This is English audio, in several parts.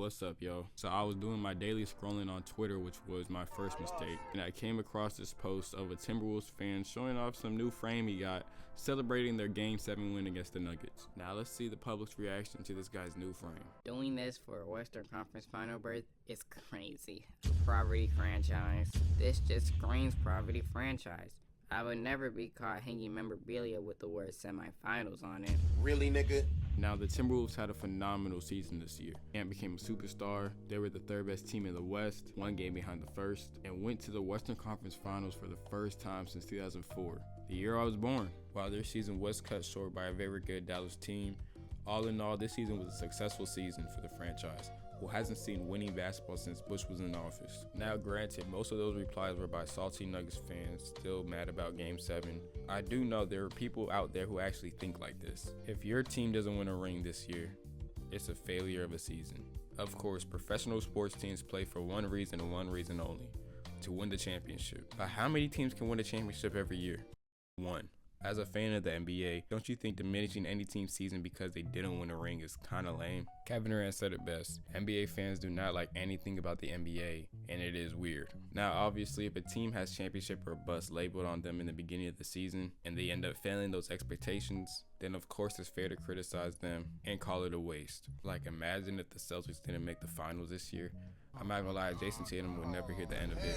What's up, yo? So I was doing my daily scrolling on Twitter, which was my first mistake, and I came across this post of a Timberwolves fan showing off some new frame he got, celebrating their Game 7 win against the Nuggets. Now let's see the public's reaction to this guy's new frame. Doing this for a Western Conference final berth is crazy. Poverty franchise. This just screams poverty franchise. I would never be caught hanging memorabilia with the word semifinals on it. Really, nigga? Now, the Timberwolves had a phenomenal season this year. Ant became a superstar. They were the third best team in the West, one game behind the first, and went to the Western Conference Finals for the first time since 2004, the year I was born. While their season was cut short by a very good Dallas team, all in all, this season was a successful season for the franchise, who hasn't seen winning basketball since Bush was in office. Now granted, most of those replies were by salty Nuggets fans still mad about Game 7. I do know there are people out there who actually think like this. If your team doesn't win a ring this year, it's a failure of a season. Of course, professional sports teams play for one reason and one reason only: to win the championship. But how many teams can win a championship every year? One. As a fan of the NBA, don't you think diminishing any team's season because they didn't win a ring is kinda lame? Kevin Durant said it best: NBA fans do not like anything about the NBA, and it is weird. Now obviously, if a team has championship or bust labeled on them in the beginning of the season, and they end up failing those expectations, then of course it's fair to criticize them and call it a waste. Like, imagine if the Celtics didn't make the finals this year. I'm not gonna lie, Jason Tatum would never hear the end of it.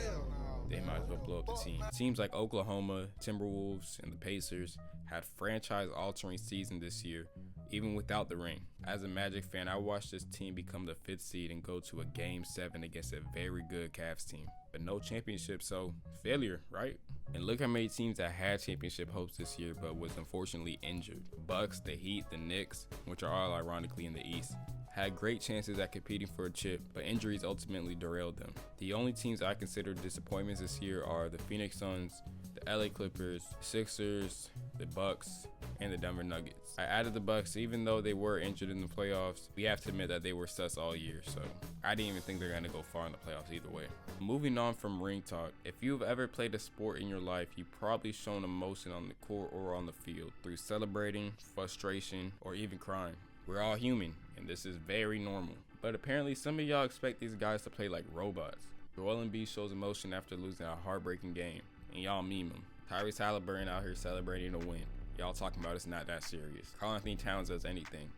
They might as well blow up the team. Teams like Oklahoma, Timberwolves, and the Pacers had franchise-altering season this year, even without the ring. As a Magic fan, I watched this team become the 5th seed and go to a Game 7 against a very good Cavs team. But no championship, so failure, right? And look how many teams that had championship hopes this year but was unfortunately injured. Bucks, the Heat, the Knicks, which are all ironically in the East, had great chances at competing for a chip, but injuries ultimately derailed them. The only teams I consider disappointments this year are the Phoenix Suns, the LA Clippers, the Sixers, the Bucks, and the Denver Nuggets. I added the Bucks even though they were injured in the playoffs. We have to admit that they were sus all year, so I didn't even think they're gonna go far in the playoffs either way. Moving on from ring talk, if you've ever played a sport in your life, you've probably shown emotion on the court or on the field through celebrating, frustration, or even crying. We're all human, and this is very normal. But apparently some of y'all expect these guys to play like robots. Joel Embiid shows emotion after losing a heartbreaking game, and y'all meme him. Tyrese Halliburton out here celebrating a win. Y'all talking about it's not that serious. Karl Anthony Towns does anything,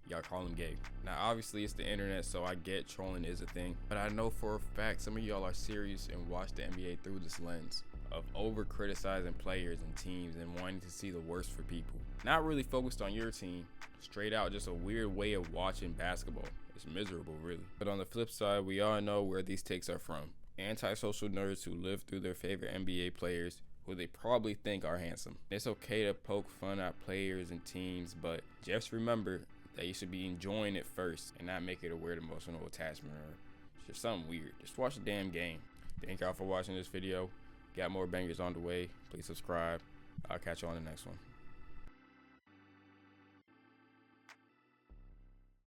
y'all call him gay. Now obviously it's the internet, so I get trolling is a thing, but I know for a fact some of y'all are serious and watch the NBA through this lens of over criticizing players and teams and wanting to see the worst for people. Not really focused on your team, straight out just a weird way of watching basketball. It's miserable, really. But on the flip side, we all know where these takes are from. Antisocial nerds who live through their favorite NBA players who they probably think are handsome. It's okay to poke fun at players and teams, but just remember that you should be enjoying it first and not make it a weird emotional attachment or just something weird. Just watch the damn game. Thank y'all for watching this video. Got more bangers on the way. Please subscribe. I'll catch you on the next one.